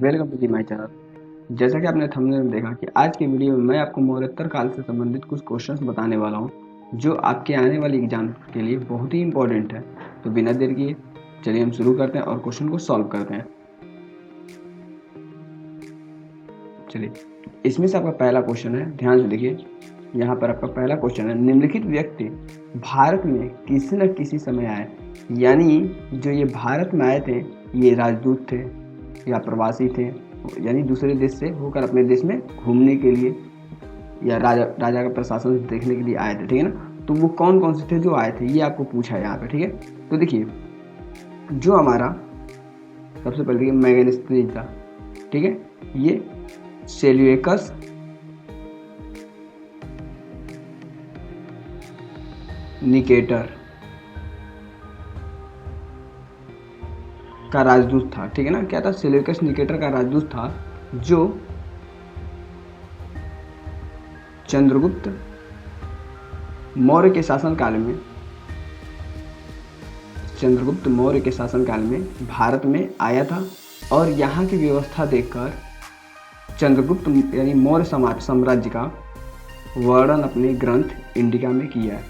Welcome to the my channel. जैसा कि आपने थंबनेल में देखा कि आज की वीडियो में मैं आपको मौर्योत्तर काल से संबंधित कुछ क्वेश्चंस बताने वाला हूं जो आपके आने वाली एग्जाम के लिए बहुत ही इंपॉर्टेंट है। तो बिना देर किए चलिए हम शुरू करते हैं और क्वेश्चन को सॉल्व करते हैं। चलिए, इसमें से आपका पहला क्वेश्चन है, ध्यान से देखिए। यहाँ पर आपका पहला क्वेश्चन है, निम्नलिखित व्यक्ति भारत में किसी न किसी समय आए। यानी जो ये भारत में आए थे ये राजदूत थे या प्रवासी थे, यानी दूसरे देश से होकर अपने देश में घूमने के लिए या राजा का प्रशासन देखने के लिए आए थे, ठीक है ना। तो वो कौन कौन से थे जो आए थे, ये आपको पूछा है यहाँ पे, ठीक है। तो देखिए, जो हमारा सबसे पहले देखिए मैगनेस्ट्रीज था, ठीक है। ये सेल्यूकस निकेटर का राजदूत था, ठीक है ना। क्या था? सेल्यूकस निकेटर का राजदूत था, जो चंद्रगुप्त मौर्य के शासनकाल में भारत में आया था और यहाँ की व्यवस्था देखकर चंद्रगुप्त यानी मौर्य साम्राज्य का वर्णन अपने ग्रंथ इंडिका में किया है।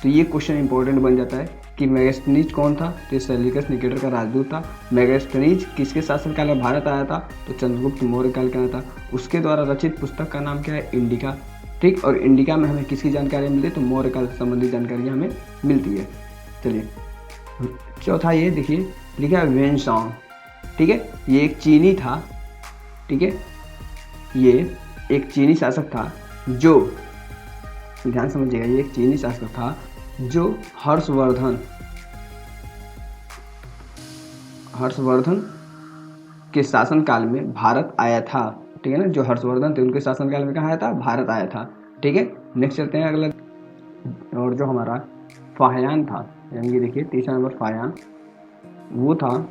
तो ये क्वेश्चन इंपॉर्टेंट बन जाता है कि मैगस्थनीज कौन था? तो सेल्यूकस निकेटर का राजदूत था। मैगस्थनीज किसके शासनकाल में भारत आया था? तो चंद्रगुप्त मौर्य काल का आया था। उसके द्वारा रचित पुस्तक का नाम क्या है? इंडिका, ठीक। और इंडिका में हमें किसकी जानकारी मिलती है? तो मौर्य काल से संबंधित जानकारी हमें मिलती है। चलिए, चौथा ये देखिए, लिखा है वेनसांग, ठीक है। ये एक चीनी था, ठीक है। ये एक चीनी शासक था जो, ध्यान समझिएगा, ये एक चीनी शासक था जो हर्षवर्धन के शासनकाल में भारत आया था, ठीक है ना। जो हर्षवर्धन थे उनके शासनकाल में कहाँ आया था? भारत आया था, ठीक है। नेक्स्ट चलते हैं अगला। और जो हमारा फाहियान था, यानी कि देखिए तीसरा नंबर फाहियान, वो था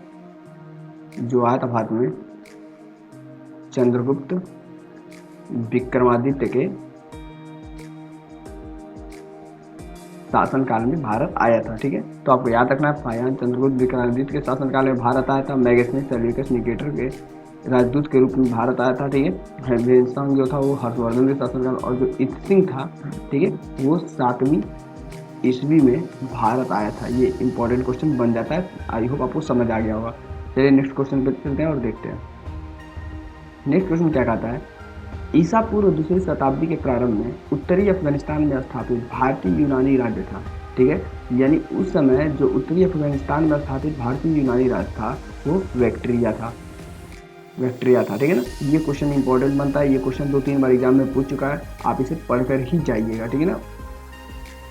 जो आया था भारत में चंद्रगुप्त विक्रमादित्य के शासनकाल में भारत आया था, ठीक है। तो आपको याद रखना है, फाहियान चंद्रगुप्त विक्रमादित्य के शासनकाल में भारत आया था। मैगस्थनीज सेल्यूकस निकेटर के राजदूत के रूप में भारत आया था, ठीक है। वेनसांग जो था वो हर्षवर्धन के शासनकाल, और जो इत्सिंग था, ठीक है, वो 7वीं ईस्वी में भारत आया था। ये इंपॉर्टेंट क्वेश्चन बन जाता है। आई होप आपको समझ आ गया होगा। चलिए नेक्स्ट क्वेश्चन पे चलते हैं और देखते हैं। नेक्स्ट क्वेश्चन क्या कहता है? ईसा पूर्व 2री शताब्दी के प्रारंभ में उत्तरी अफगानिस्तान में स्थापित भारतीय यूनानी राज्य था, ठीक है। यानी उस समय जो उत्तरी अफगानिस्तान में स्थापित भारतीय यूनानी राज्य था वो बैक्ट्रिया था, ठीक है ना। ये क्वेश्चन इंपॉर्टेंट बनता है। ये क्वेश्चन 2-3 बार एग्जाम में पूछ चुका है, आप इसे पढ़कर ही जाइएगा, ठीक है ना।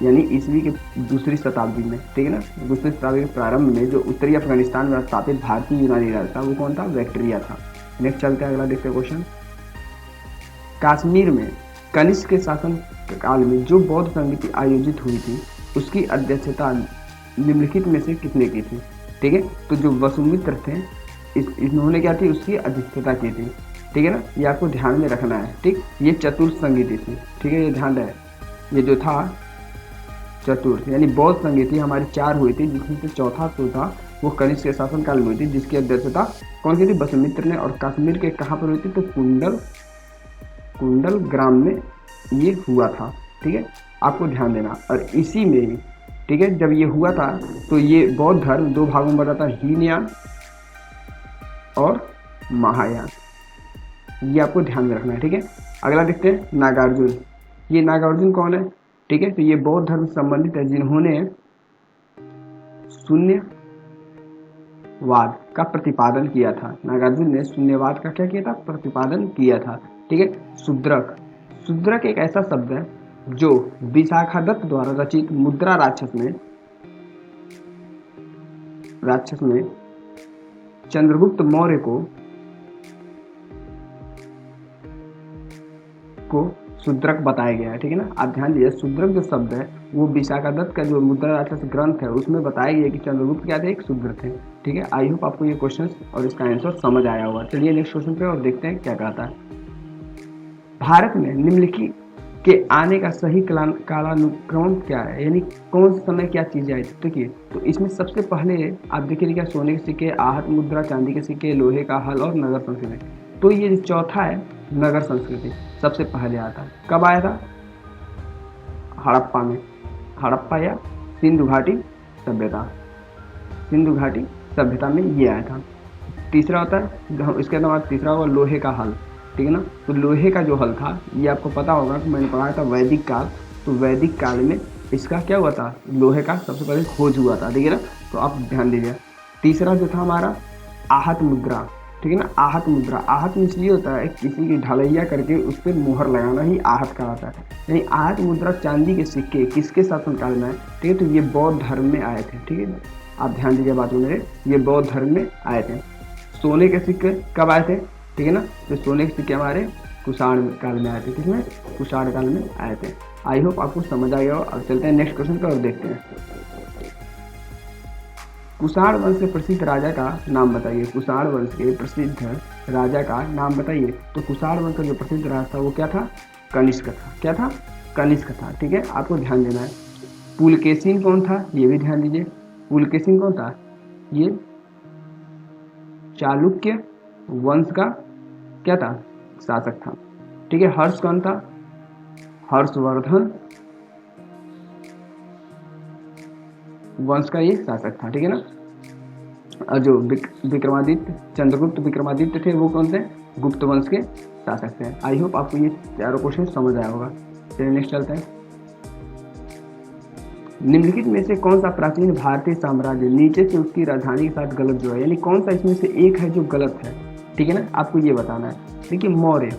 यानी ईस्वी की 2री शताब्दी में, ठीक है ना, 2री शताब्दी के प्रारंभ में जो उत्तरी अफगानिस्तान में स्थापित भारतीय यूनानी राज्य था वो कौन था? बैक्ट्रिया था। नेक्स्ट चलते हैं, अगला देखते हैं क्वेश्चन। कश्मीर में कनिष्क के शासन काल में जो बौद्ध संगीति आयोजित हुई थी उसकी अध्यक्षता निम्नलिखित में से किसने की थी? ठीक है, तो जो वसुमित्र थे इन्होंने क्या थी? उसकी अध्यक्षता की थी, ठीक है ना। ये आपको ध्यान में रखना है, ठीक। ये चतुर्थ संगीति थी, ठीक है, ये ध्यान रहे। ये जो था चतुर्थ, यानी बौद्ध संगीति हमारी 4 हुई थी, जिसमें से चौथा जो था वो कनिष्क के शासन काल में हुई थी, जिसकी अध्यक्षता कौन की थी? वसुमित्र ने। और कश्मीर के कहाँ पर हुई थी? तो कुंडल ग्राम में ये हुआ था, ठीक है, आपको ध्यान देना। और इसी में ही, ठीक है, जब ये हुआ था तो ये बौद्ध धर्म 2 भागों में बटा था, हीनयान और महायान। ये आपको ध्यान में रखना है, ठीक है। अगला देखते हैं, नागार्जुन। ये नागार्जुन कौन है? ठीक है, तो ये बौद्ध धर्म से संबंधित है, जिन्होंने शून्यवाद का प्रतिपादन किया था। नागार्जुन ने शून्यवाद का क्या किया था? प्रतिपादन किया था, ठीक है। शूद्रक एक ऐसा शब्द है जो विशाखादत्त द्वारा रचित मुद्रा राक्षस में चंद्रगुप्त मौर्य को शूद्रक बताया गया है, ठीक है ना। आप ध्यान दीजिए, शूद्रक जो शब्द है वो विशाखादत्त का जो मुद्रा राक्षस ग्रंथ है उसमें बताया गया कि चंद्रगुप्त क्या थे? एक शूद्र थे, ठीक है। आई होप आपको ये क्वेश्चन और इसका आंसर समझ आया होगा। चलिए नेक्स्ट क्वेश्चन पे और देखते हैं क्या कहता है। भारत में निम्नलिखित के आने का सही कालानुक्रम क्या है, यानी कौन से समय क्या चीज़ें आई थी। देखिए तो इसमें सबसे पहले आप देखिए क्या, सोने के सिक्के, आहत मुद्रा, चांदी के सिक्के, लोहे का हल और नगर संस्कृति। तो ये जो चौथा है नगर संस्कृति सबसे पहले आता है। कब आया था? हड़प्पा में, हड़प्पा या सिंधु घाटी सभ्यता, सिंधु घाटी सभ्यता में ये आया था। तीसरा होता है, इसके बाद तीसरा होगा लोहे का हल, ठीक है ना। तो लोहे का जो हल था ये आपको पता होगा कि मैंने पढ़ाया था वैदिक काल। तो वैदिक काल में इसका क्या हुआ था, लोहे का सबसे पहले खोज हुआ था, ठीक है ना। तो आप ध्यान दीजिए। तीसरा जो था हमारा आहत मुद्रा, ठीक है ना। आहत मुद्रा, आहत में इसलिए होता है किसी की ढलैया करके उस पर मुहर लगाना ही आहत कहलाता है। यानी आहत मुद्रा चांदी के सिक्के किसके शासनकाल में आए, ठीक है। तो ये बौद्ध धर्म में आए थे, ठीक है। आप ध्यान दीजिए बात में मेरे, ये बौद्ध धर्म में आए थे। सोने के सिक्के कब आए थे, ठीक है ना। तो सोने के सिक्के हमारे कुषाण काल में आए थे, किसमें? कुषाण काल में आए थे। आई होप आपको समझ आ गया हो। अब चलते हैं नेक्स्ट क्वेश्चन पर और देखते हैं। कुषाण वंश के प्रसिद्ध राजा का नाम बताइए। कुषाण वंश के प्रसिद्ध राजा का नाम बताइए। तो कुषाण वंश का जो प्रसिद्ध राजा था वो क्या था? कनिष्क था। क्या था? कनिष्क था, ठीक है। आपको ध्यान देना है। पुलकेशिन कौन था, ये भी ध्यान दीजिए। पुलकेशिन कौन था? ये चालुक्य वंश का क्या था? शासक था, ठीक है। हर्ष कौन था? हर्षवर्धन वंश का ये शासक था, ठीक है ना। और जो विक्रमादित्य, चंद्रगुप्त विक्रमादित्य थे वो कौन थे? गुप्त वंश के शासक थे। आई होप आपको ये चारों क्वेश्चन समझ आया होगा। चलिए नेक्स्ट चलते हैं। निम्नलिखित में से कौन सा प्राचीन भारतीय साम्राज्य नीचे से उसकी राजधानी के साथ गलत जो है, यानी कौन सा इसमें से एक है जो गलत है, ठीक है ना। आपको ये बताना है। देखिए मौर्य,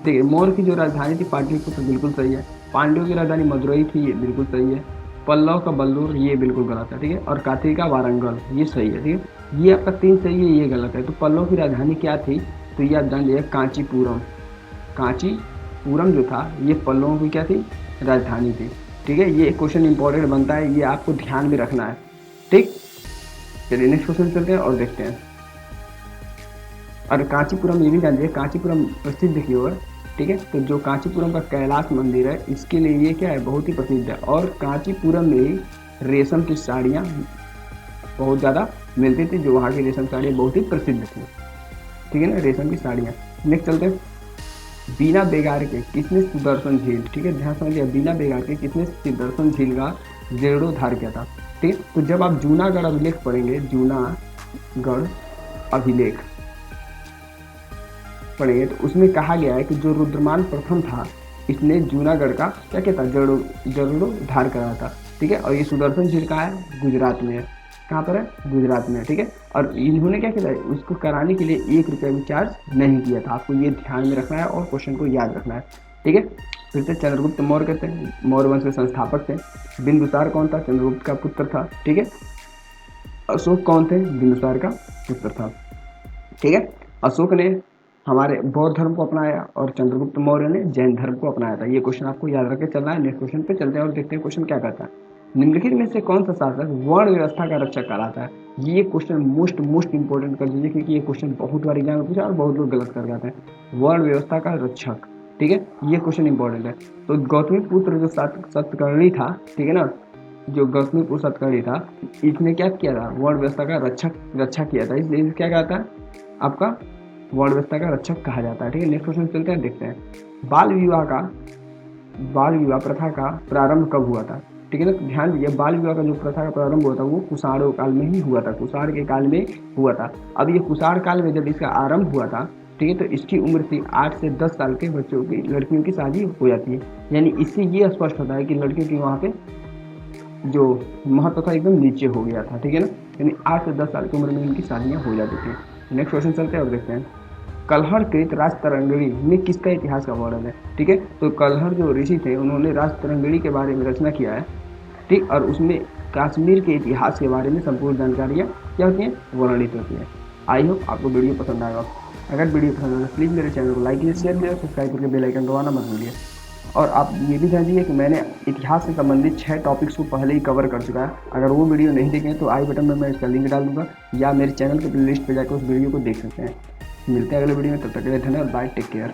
देखिए मौर्य की जो राजधानी थी पाटलिपुत्र, बिल्कुल सही है। पांड्यों की राजधानी मदुरई थी, ये बिल्कुल सही है। पल्लव का बल्लूर, ये बिल्कुल गलत है, ठीक है। और काथी का वारंगल, ये सही है, ठीक है। ये आपका 3 सही है, ये गलत है। तो पल्लव की राजधानी क्या थी? तो ये आप जान लीजिए कांचीपुरम। कांचीपुरम जो था ये पल्लवों की क्या थी? राजधानी थी, ठीक है। ये क्वेश्चन इंपॉर्टेंट बनता है, ये आपको ध्यान में रखना है, ठीक। चलिए नेक्स्ट क्वेश्चन चलते हैं और देखते हैं। और कांचीपुरम ये भी जान लीजिए, कांचीपुरम प्रसिद्ध की ओर, ठीक है। तो जो कांचीपुरम का कैलाश मंदिर है इसके लिए ये क्या है? बहुत ही प्रसिद्ध है। और कांचीपुरम में रेशम की साड़ियाँ बहुत ज़्यादा मिलती थी, जो वहाँ की रेशम साड़ियाँ बहुत ही प्रसिद्ध थी, ठीक है ना, रेशम की साड़ियाँ। नेक्स्ट चलते हैं। बिना बेगार के किसने सुदर्शन झील, ठीक है, ध्यान समझिए, बिना बेगार के किसने सुदर्शन झील का जीर्णोद्धार किया था, ठीक है। तो जब आप जूनागढ़ अभिलेख पढ़ेंगे, जूनागढ़ अभिलेख पढ़ेंगे तो उसमें कहा गया है कि जो रुद्रमान प्रथम था इसने जूनागढ़ का क्या किया था? जीर्णोद्धार कराया था, ठीक है। और ये सुदर्शन झील कहाँ है? गुजरात में है। कहाँ पर है? गुजरात में है, ठीक है। और इन्होंने क्या किया? उसको कराने के लिए 1 रुपया भी चार्ज नहीं किया था। आपको ये ध्यान में रखना है और क्वेश्चन को याद रखना है, ठीक है। फिर से चंद्रगुप्त मौर्य कहते हैं, मौर्य वंश के संस्थापक थे। बिंदुसार कौन था? चंद्रगुप्त का पुत्र था, ठीक है। अशोक कौन थे? बिंदुसार का पुत्र था, ठीक है। अशोक ने हमारे बौद्ध धर्म को अपनाया और चंद्रगुप्त मौर्य ने जैन धर्म को अपनाया था। ये क्वेश्चन आपको याद रख के चलना है। नेक्स्ट क्वेश्चन पे चलते हैं और देखते हैं क्वेश्चन क्या कहता है। निम्नलिखित में से कौन सा शासक वर्ण व्यवस्था का रक्षक कहलाता है? ये क्वेश्चन मोस्ट इंपॉर्टेंट कर दीजिए, क्योंकि ये क्वेश्चन बहुत बार एग्जाम में पूछा और बहुत लोग गलत कर जाते हैं। वर्ण व्यवस्था का रक्षक, ठीक है, ये क्वेश्चन इंपॉर्टेंट है। तो गौतमी पुत्र जो सतकर्णी था, ठीक है ना, जो गौतमी पुत्र सतकर्णी था, इसने क्या किया था? वर्ण व्यवस्था का रक्षा किया था, इसलिए क्या कहता है? आपका वर्ण व्यवस्था का रक्षक कहा जाता है, ठीक है। नेक्स्ट क्वेश्चन चलते हैं, देखते हैं। बाल विवाह प्रथा का प्रारंभ कब हुआ था? ठीक है ना। ध्यान दीजिए, बाल विवाह का जो प्रथा का प्रारंभ हुआ था वो कुषाण काल में ही हुआ था, कुषाण के काल में हुआ था। अब ये कुषाण काल में जब इसका आरंभ हुआ था, ठीक है, तो इसकी उम्र थी 8 से 10 साल के बच्चों की, लड़कियों की शादी हो जाती है। यानी इससे ये स्पष्ट होता है कि लड़कियों की वहाँ पे जो महत्व था एकदम नीचे हो गया था, ठीक है ना। यानी 8 से 10 साल की उम्र में इनकी शादियाँ हो जाती थी। नेक्स्ट क्वेश्चन चलते हैं और देखते हैं। कलहड़ राजतरंगिणी में किसका इतिहास का वर्णन है? ठीक है, तो कलहड़ जो ऋषि थे उन्होंने राजतरंगिणी के बारे में रचना किया है, ठीक, और उसमें कश्मीर के इतिहास के बारे में संपूर्ण जानकारियाँ क्या होती हैं? वर्णित होती हैं। आई होप आपको वीडियो पसंद आएगा। अगर वीडियो पसंद आए तो प्लीज़ मेरे चैनल को लाइक कीजिए, शेयर कीजिए, सब्सक्राइब करके बेल आइकन दबाना मत भूलिए। और आप ये भी ध्यान दीजिए कि मैंने इतिहास से संबंधित 6 टॉपिक्स को पहले ही कवर कर चुका है। अगर वो वीडियो नहीं देखें तो आई बटन में मैं इसका लिंक डाल दूँगा, या मेरे चैनल के प्लेलिस्ट पर जाकर उस वीडियो को देख सकते हैं। मिलते हैं अगले वीडियो में, तब तक के लिए धन्यवाद, बाय, टेक केयर।